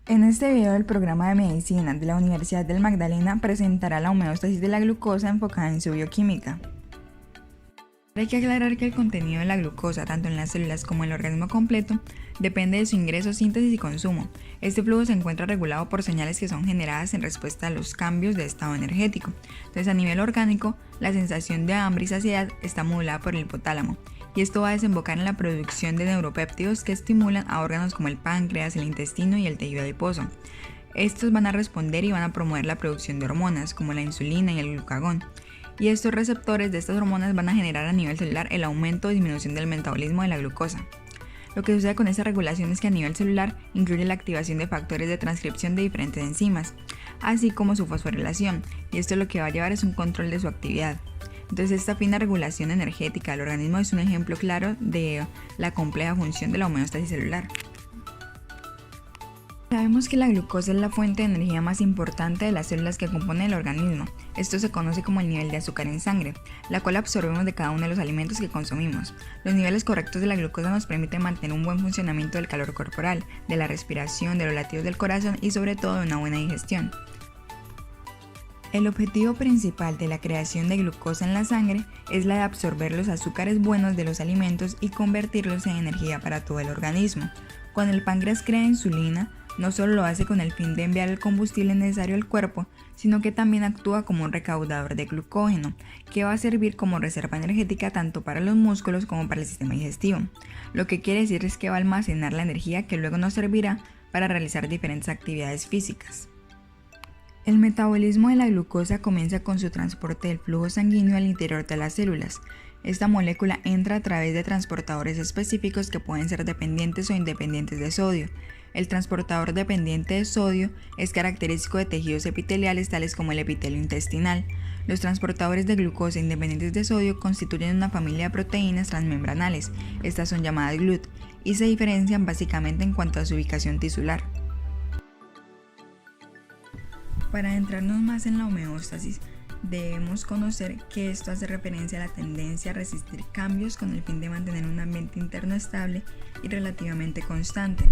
En este video, el programa de medicina de la Universidad del Magdalena presentará la homeostasis de la glucosa enfocada en su bioquímica. Hay que aclarar que el contenido de la glucosa, tanto en las células como en el organismo completo, depende de su ingreso, síntesis y consumo. Este flujo se encuentra regulado por señales que son generadas en respuesta a los cambios de estado energético. Entonces, a nivel orgánico, la sensación de hambre y saciedad está modulada por el hipotálamo, y esto va a desembocar en la producción de neuropéptidos que estimulan a órganos como el páncreas, el intestino y el tejido adiposo. Estos van a responder y van a promover la producción de hormonas como la insulina y el glucagón. Y estos receptores de estas hormonas van a generar a nivel celular el aumento o disminución del metabolismo de la glucosa. Lo que sucede con esta regulación es que a nivel celular incluye la activación de factores de transcripción de diferentes enzimas, así como su fosforilación, y esto lo que va a llevar es un control de su actividad. Entonces, esta fina regulación energética del organismo es un ejemplo claro de la compleja función de la homeostasis celular. Sabemos que la glucosa es la fuente de energía más importante de las células que componen el organismo. Esto se conoce como el nivel de azúcar en sangre, la cual absorbemos de cada uno de los alimentos que consumimos. Los niveles correctos de la glucosa nos permiten mantener un buen funcionamiento del calor corporal, de la respiración, de los latidos del corazón y sobre todo de una buena digestión. El objetivo principal de la creación de glucosa en la sangre es la de absorber los azúcares buenos de los alimentos y convertirlos en energía para todo el organismo. Cuando el páncreas crea insulina, no solo lo hace con el fin de enviar el combustible necesario al cuerpo, sino que también actúa como un recaudador de glucógeno, que va a servir como reserva energética tanto para los músculos como para el sistema digestivo. Lo que quiere decir es que va a almacenar la energía que luego nos servirá para realizar diferentes actividades físicas. El metabolismo de la glucosa comienza con su transporte del flujo sanguíneo al interior de las células. Esta molécula entra a través de transportadores específicos que pueden ser dependientes o independientes de sodio. El transportador dependiente de sodio es característico de tejidos epiteliales tales como el epitelio intestinal. Los transportadores de glucosa independientes de sodio constituyen una familia de proteínas transmembranales. Estas son llamadas GLUT y se diferencian básicamente en cuanto a su ubicación tisular. Para adentrarnos más en la homeostasis, debemos conocer que esto hace referencia a la tendencia a resistir cambios con el fin de mantener un ambiente interno estable y relativamente constante.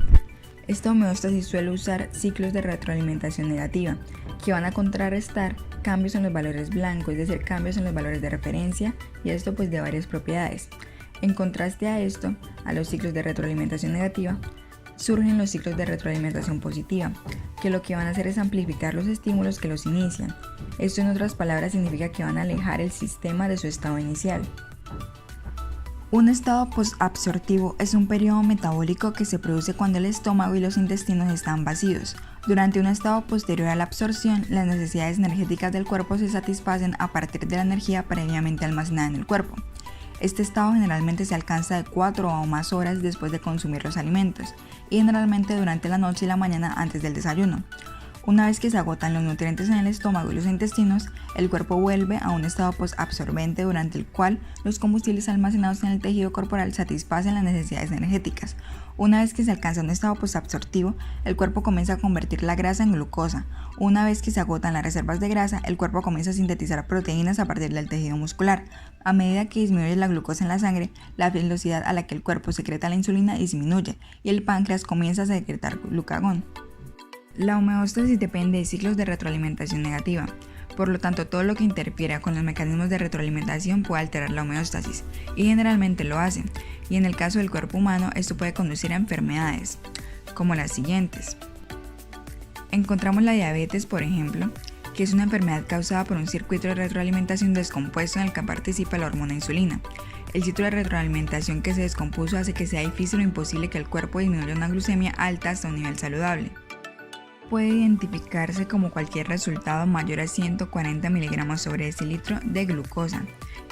Esta homeostasis suele usar ciclos de retroalimentación negativa, que van a contrarrestar cambios en los valores blancos, es decir, cambios en los valores de referencia, y esto pues de varias propiedades. En contraste a esto, a los ciclos de retroalimentación negativa, surgen los ciclos de retroalimentación positiva, que lo que van a hacer es amplificar los estímulos que los inician. Esto, en otras palabras, significa que van a alejar el sistema de su estado inicial. Un estado posabsortivo es un periodo metabólico que se produce cuando el estómago y los intestinos están vacíos. Durante un estado posterior a la absorción, las necesidades energéticas del cuerpo se satisfacen a partir de la energía previamente almacenada en el cuerpo. Este estado generalmente se alcanza de 4 o más horas después de consumir los alimentos, y generalmente durante la noche y la mañana antes del desayuno. Una vez que se agotan los nutrientes en el estómago y los intestinos, el cuerpo vuelve a un estado posabsorbente durante el cual los combustibles almacenados en el tejido corporal satisfacen las necesidades energéticas. Una vez que se alcanza un estado posabsortivo, el cuerpo comienza a convertir la grasa en glucosa. Una vez que se agotan las reservas de grasa, el cuerpo comienza a sintetizar proteínas a partir del tejido muscular. A medida que disminuye la glucosa en la sangre, la velocidad a la que el cuerpo secreta la insulina disminuye y el páncreas comienza a secretar glucagón. La homeostasis depende de ciclos de retroalimentación negativa. Por lo tanto, todo lo que interfiera con los mecanismos de retroalimentación puede alterar la homeostasis, y generalmente lo hace. Y en el caso del cuerpo humano, esto puede conducir a enfermedades, como las siguientes. Encontramos la diabetes, por ejemplo, que es una enfermedad causada por un circuito de retroalimentación descompuesto en el que participa la hormona insulina. El ciclo de retroalimentación que se descompuso hace que sea difícil o imposible que el cuerpo disminuya una glucemia alta hasta un nivel saludable. Puede identificarse como cualquier resultado mayor a 140 mg sobre decilitro de glucosa,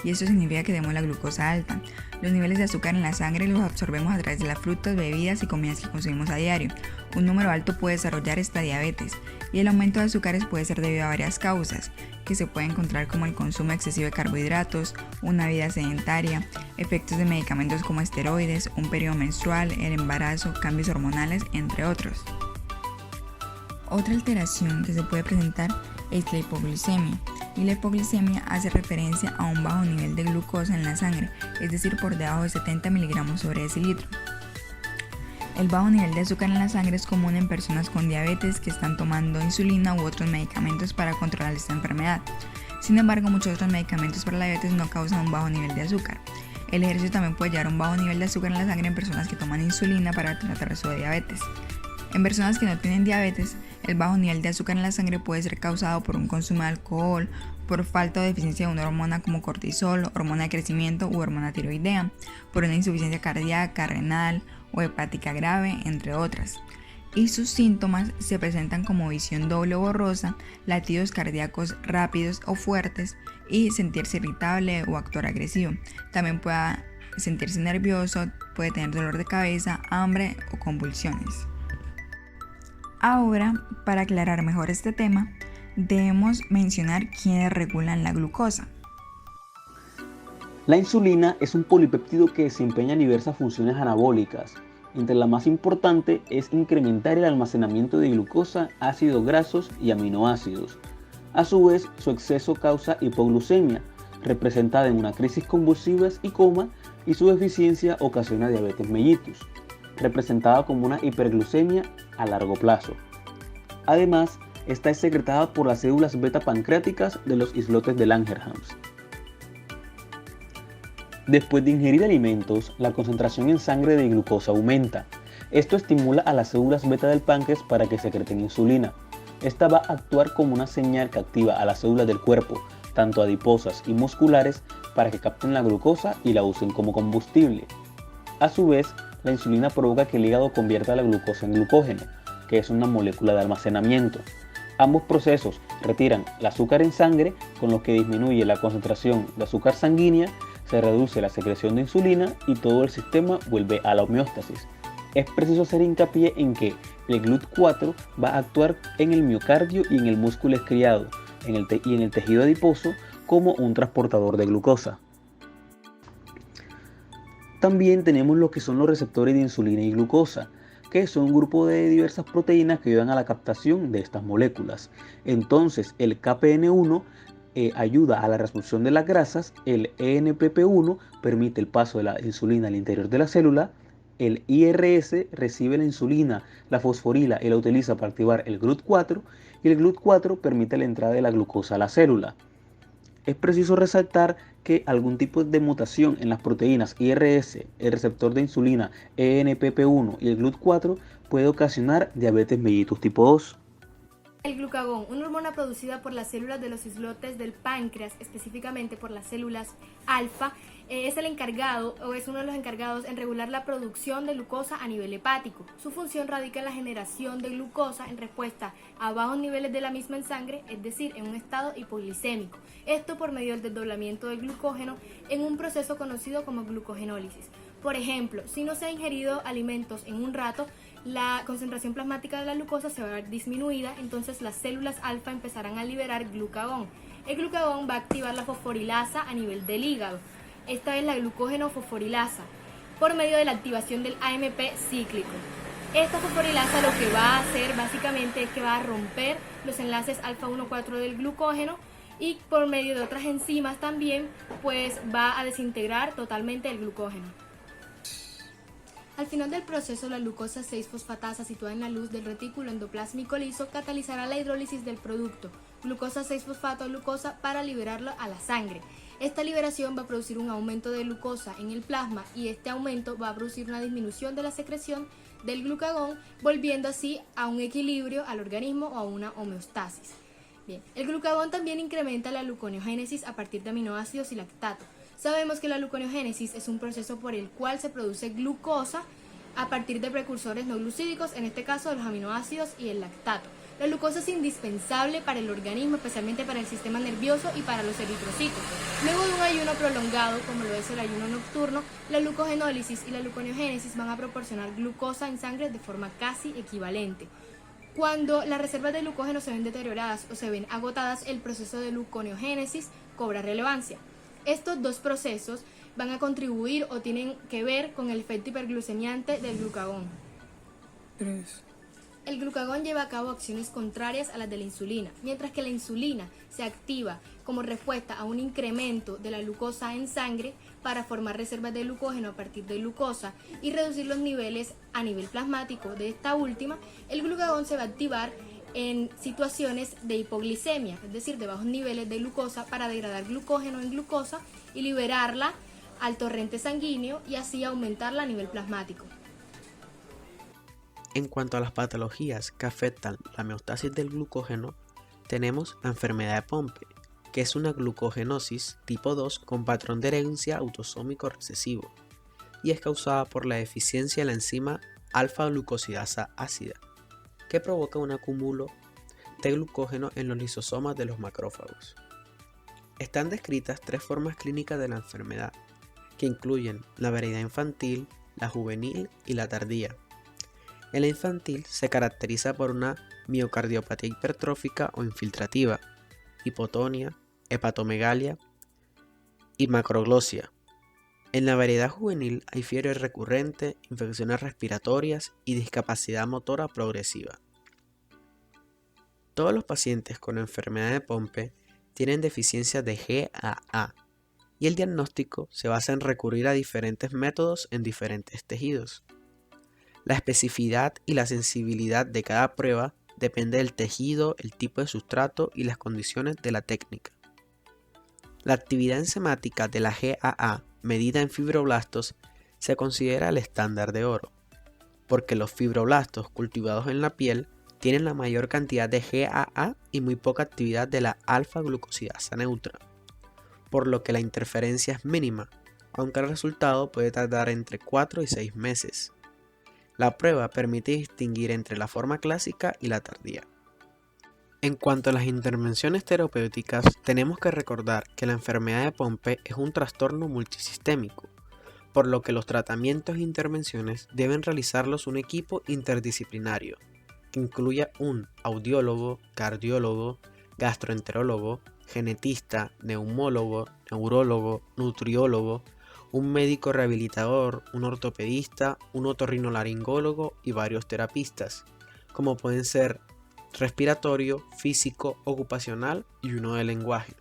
y esto significa que tenemos la glucosa alta. Los niveles de azúcar en la sangre los absorbemos a través de las frutas, bebidas y comidas que consumimos a diario. Un número alto puede desarrollar esta diabetes, y el aumento de azúcares puede ser debido a varias causas, que se puede encontrar como el consumo excesivo de carbohidratos, una vida sedentaria, efectos de medicamentos como esteroides, un periodo menstrual, el embarazo, cambios hormonales, entre otros. Otra alteración que se puede presentar es la hipoglucemia, y la hipoglucemia hace referencia a un bajo nivel de glucosa en la sangre, es decir, por debajo de 70 mg sobre decilitro. El bajo nivel de azúcar en la sangre es común en personas con diabetes que están tomando insulina u otros medicamentos para controlar esta enfermedad. Sin embargo, muchos otros medicamentos para la diabetes no causan un bajo nivel de azúcar. El ejercicio también puede llevar a un bajo nivel de azúcar en la sangre en personas que toman insulina para tratar su diabetes. En personas que no tienen diabetes, el bajo nivel de azúcar en la sangre puede ser causado por un consumo de alcohol, por falta o deficiencia de una hormona como cortisol, hormona de crecimiento u hormona tiroidea, por una insuficiencia cardíaca, renal o hepática grave, entre otras. Y sus síntomas se presentan como visión doble o borrosa, latidos cardíacos rápidos o fuertes y sentirse irritable o actuar agresivo. También puede sentirse nervioso, puede tener dolor de cabeza, hambre o convulsiones. Ahora, para aclarar mejor este tema, debemos mencionar quiénes regulan la glucosa. La insulina es un polipéptido que desempeña diversas funciones anabólicas. Entre la más importante es incrementar el almacenamiento de glucosa, ácidos grasos y aminoácidos. A su vez, su exceso causa hipoglucemia, representada en una crisis convulsiva y coma, y su deficiencia ocasiona diabetes mellitus, representada como una hiperglucemia a largo plazo. Además, esta es secretada por las células beta pancreáticas de los islotes de Langerhans. Después de ingerir alimentos, la concentración en sangre de glucosa aumenta. Esto estimula a las células beta del páncreas para que secreten insulina. Esta va a actuar como una señal que activa a las células del cuerpo, tanto adiposas y musculares, para que capten la glucosa y la usen como combustible. A su vez, la insulina provoca que el hígado convierta la glucosa en glucógeno, que es una molécula de almacenamiento. Ambos procesos retiran el azúcar en sangre, con lo que disminuye la concentración de azúcar sanguínea, se reduce la secreción de insulina y todo el sistema vuelve a la homeostasis. Es preciso hacer hincapié en que el GLUT4 va a actuar en el miocardio y en el músculo estriado y en el tejido adiposo como un transportador de glucosa. También tenemos lo que son los receptores de insulina y glucosa, que son un grupo de diversas proteínas que ayudan a la captación de estas moléculas. Entonces, el KPN1 ayuda a la reabsorción de las grasas, el ENPP1 permite el paso de la insulina al interior de la célula, el IRS recibe la insulina, la fosforila y la utiliza para activar el GLUT4 y el GLUT4 permite la entrada de la glucosa a la célula. Es preciso resaltar que algún tipo de mutación en las proteínas IRS, el receptor de insulina ENPP1 y el GLUT4 puede ocasionar diabetes mellitus tipo 2. El glucagón, una hormona producida por las células de los islotes del páncreas, específicamente por las células alfa, es el encargado o es uno de los encargados en regular la producción de glucosa a nivel hepático. Su función radica en la generación de glucosa en respuesta a bajos niveles de la misma en sangre, es decir, en un estado hipoglicémico. Esto por medio del desdoblamiento del glucógeno en un proceso conocido como glucogenólisis. Por ejemplo, si no se ha ingerido alimentos en un rato, la concentración plasmática de la glucosa se va a ver disminuida, entonces las células alfa empezarán a liberar glucagón. El glucagón va a activar la fosforilasa a nivel del hígado. Esta es la glucógeno fosforilasa, por medio de la activación del AMP cíclico. Esta fosforilasa lo que va a hacer básicamente es que va a romper los enlaces alfa-1,4 del glucógeno y por medio de otras enzimas también pues va a desintegrar totalmente el glucógeno. Al final del proceso, la glucosa 6-fosfatasa situada en la luz del retículo endoplásmico liso catalizará la hidrólisis del producto glucosa 6-fosfato glucosa para liberarlo a la sangre. Esta liberación va a producir un aumento de glucosa en el plasma y este aumento va a producir una disminución de la secreción del glucagón, volviendo así a un equilibrio al organismo o a una homeostasis. Bien, el glucagón también incrementa la gluconeogénesis a partir de aminoácidos y lactato. Sabemos que la gluconeogénesis es un proceso por el cual se produce glucosa a partir de precursores no glucídicos, en este caso los aminoácidos y el lactato. La glucosa es indispensable para el organismo, especialmente para el sistema nervioso y para los eritrocitos. Luego de un ayuno prolongado, como lo es el ayuno nocturno, la glucogenólisis y la gluconeogénesis van a proporcionar glucosa en sangre de forma casi equivalente. Cuando las reservas de glucógeno se ven deterioradas o se ven agotadas, el proceso de gluconeogénesis cobra relevancia. Estos dos procesos van a contribuir o tienen que ver con el efecto hiperglucemiante del glucagón. 3. El glucagón lleva a cabo acciones contrarias a las de la insulina. Mientras que la insulina se activa como respuesta a un incremento de la glucosa en sangre, para formar reservas de glucógeno a partir de glucosa y reducir los niveles a nivel plasmático de esta última, el glucagón se va a activar en situaciones de hipoglicemia, es decir, de bajos niveles de glucosa, para degradar glucógeno en glucosa y liberarla al torrente sanguíneo y así aumentarla a nivel plasmático. En cuanto a las patologías que afectan la homeostasis del glucógeno, tenemos la enfermedad de Pompe, que es una glucogenosis tipo 2 con patrón de herencia autosómico recesivo y es causada por la deficiencia de la enzima alfa-glucosidasa ácida, que provoca un acúmulo de glucógeno en los lisosomas de los macrófagos. Están descritas 3 formas clínicas de la enfermedad, que incluyen la variedad infantil, la juvenil y la tardía. En la infantil se caracteriza por una miocardiopatía hipertrófica o infiltrativa, hipotonia, hepatomegalia y macroglosia. En la variedad juvenil hay fiebre recurrente, infecciones respiratorias y discapacidad motora progresiva. Todos los pacientes con enfermedad de Pompe tienen deficiencia de GAA y el diagnóstico se basa en recurrir a diferentes métodos en diferentes tejidos. La especificidad y la sensibilidad de cada prueba depende del tejido, el tipo de sustrato y las condiciones de la técnica. La actividad enzimática de la GAA medida en fibroblastos se considera el estándar de oro, porque los fibroblastos cultivados en la piel tienen la mayor cantidad de GAA y muy poca actividad de la alfa-glucosidasa neutra, por lo que la interferencia es mínima, aunque el resultado puede tardar entre 4 y 6 meses. La prueba permite distinguir entre la forma clásica y la tardía. En cuanto a las intervenciones terapéuticas, tenemos que recordar que la enfermedad de Pompe es un trastorno multisistémico, por lo que los tratamientos e intervenciones deben realizarlos un equipo interdisciplinario, que incluya un audiólogo, cardiólogo, gastroenterólogo, genetista, neumólogo, neurólogo, nutriólogo, un médico rehabilitador, un ortopedista, un otorrinolaringólogo y varios terapistas, como pueden ser respiratorio, físico, ocupacional y uno de lenguaje.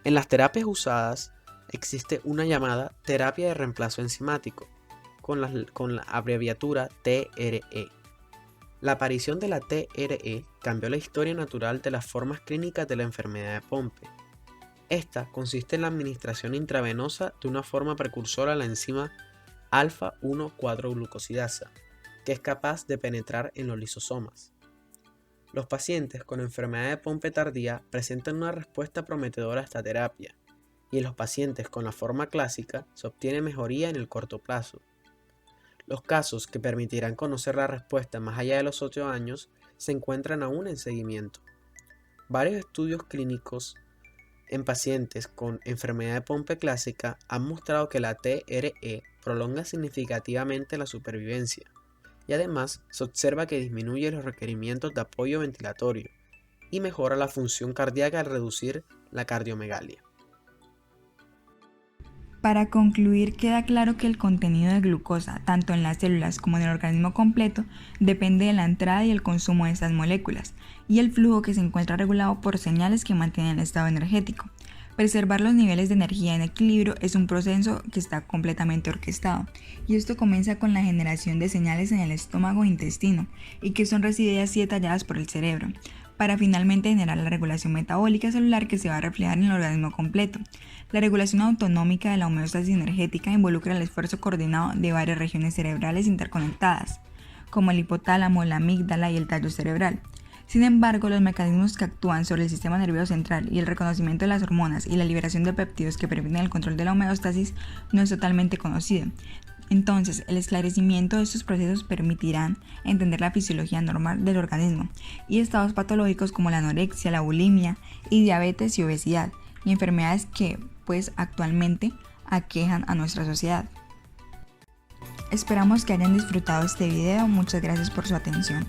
En las terapias usadas existe una llamada terapia de reemplazo enzimático, con la abreviatura TRE. La aparición de la TRE cambió la historia natural de las formas clínicas de la enfermedad de Pompe. Esta consiste en la administración intravenosa de una forma precursora a la enzima alfa-1,4-glucosidasa, que es capaz de penetrar en los lisosomas. Los pacientes con enfermedad de Pompe tardía presentan una respuesta prometedora a esta terapia, y en los pacientes con la forma clásica se obtiene mejoría en el corto plazo. Los casos que permitirán conocer la respuesta más allá de los 8 años se encuentran aún en seguimiento. Varios estudios clínicos en pacientes con enfermedad de Pompe clásica han mostrado que la TRE prolonga significativamente la supervivencia y además se observa que disminuye los requerimientos de apoyo ventilatorio y mejora la función cardíaca al reducir la cardiomegalia. Para concluir, queda claro que el contenido de glucosa, tanto en las células como en el organismo completo, depende de la entrada y el consumo de estas moléculas, y el flujo que se encuentra regulado por señales que mantienen el estado energético. Preservar los niveles de energía en equilibrio es un proceso que está completamente orquestado, y esto comienza con la generación de señales en el estómago e intestino, y que son recibidas y detalladas por el cerebro, para finalmente generar la regulación metabólica celular que se va a reflejar en el organismo completo. La regulación autonómica de la homeostasis energética involucra el esfuerzo coordinado de varias regiones cerebrales interconectadas, como el hipotálamo, la amígdala y el tallo cerebral. Sin embargo, los mecanismos que actúan sobre el sistema nervioso central y el reconocimiento de las hormonas y la liberación de péptidos que permiten el control de la homeostasis no es totalmente conocido. Entonces, el esclarecimiento de estos procesos permitirán entender la fisiología normal del organismo y estados patológicos como la anorexia, la bulimia y diabetes y obesidad, y enfermedades que, actualmente aquejan a nuestra sociedad. Esperamos que hayan disfrutado este video. Muchas gracias por su atención.